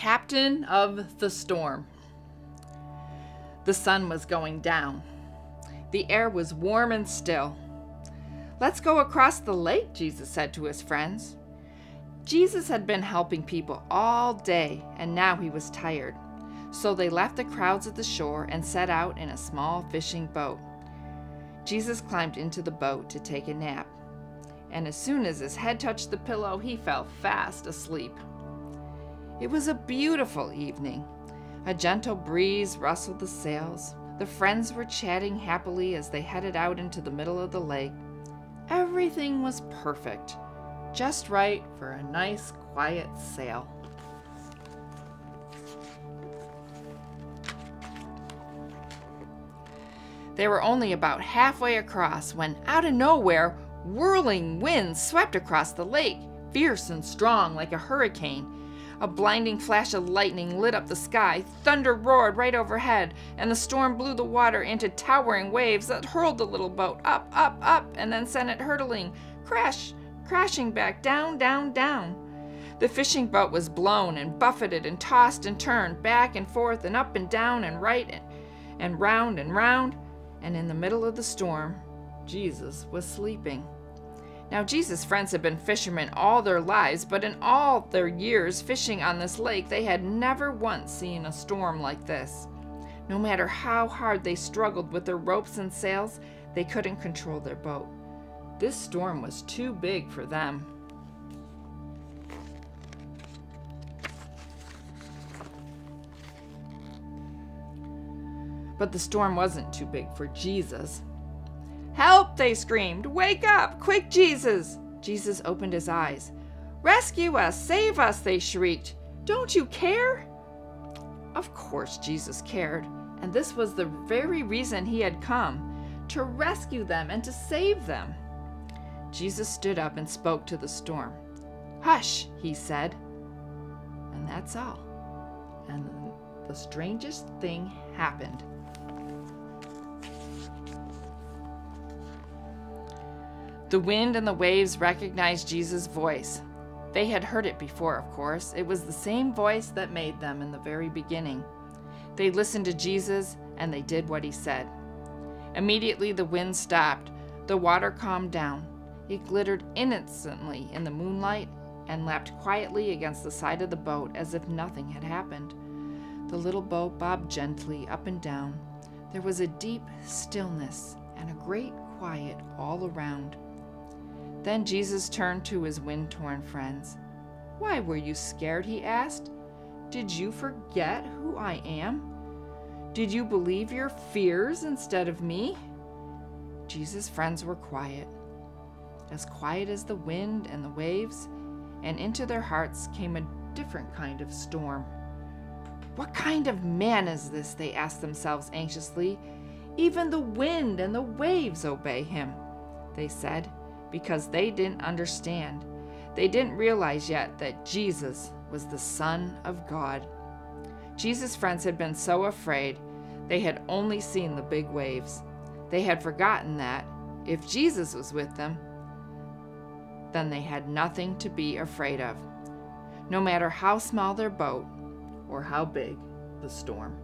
captain of the storm. The sun was going down. The air was warm and still. "Let's go across the lake," Jesus said to his friends. Jesus had been helping people all day, and now he was tired. So they left the crowds at the shore and set out in a small fishing boat. Jesus climbed into the boat to take a nap, and as soon as his head touched the pillow, he fell fast asleep. It was a beautiful evening. A gentle breeze rustled the sails. The friends were chatting happily as they headed out into the middle of the lake. Everything was perfect, just right for a nice, quiet sail. They were only about halfway across when, out of nowhere, whirling winds swept across the lake, fierce and strong like a hurricane. A blinding flash of lightning lit up the sky, thunder roared right overhead, and the storm blew the water into towering waves that hurled the little boat up, up, up, and then sent it hurtling, crashing back down, down, down. The fishing boat was blown and buffeted and tossed and turned back and forth and up and down and right and round, and in the middle of the storm, Jesus was sleeping. Now, Jesus' friends had been fishermen all their lives, but in all their years fishing on this lake, they had never once seen a storm like this. No matter how hard they struggled with their ropes and sails, they couldn't control their boat. This storm was too big for them. But the storm wasn't too big for Jesus. "Help!" they screamed. "Wake up! Quick, Jesus!" Jesus opened his eyes. "Rescue us! Save us!" they shrieked. "Don't you care?" Of course Jesus cared, and this was the very reason he had come, to rescue them and to save them. Jesus stood up and spoke to the storm. "Hush," he said. And that's all. And the strangest thing happened. The wind and the waves recognized Jesus' voice. They had heard it before, of course. It was the same voice that made them in the very beginning. They listened to Jesus, and they did what he said. Immediately the wind stopped. The water calmed down. It glittered innocently in the moonlight and lapped quietly against the side of the boat as if nothing had happened. The little boat bobbed gently up and down. There was a deep stillness and a great quiet all around. Then Jesus turned to his wind-torn friends. "Why were you scared?" he asked. "Did you forget who I am? Did you believe your fears instead of me?" Jesus' friends were quiet as the wind and the waves, and into their hearts came a different kind of storm. "What kind of man is this?" they asked themselves anxiously. "Even the wind and the waves obey him," they said, because they didn't understand. They didn't realize yet that Jesus was the Son of God. Jesus' friends had been so afraid they had only seen the big waves. They had forgotten that if Jesus was with them, then they had nothing to be afraid of, no matter how small their boat or how big the storm.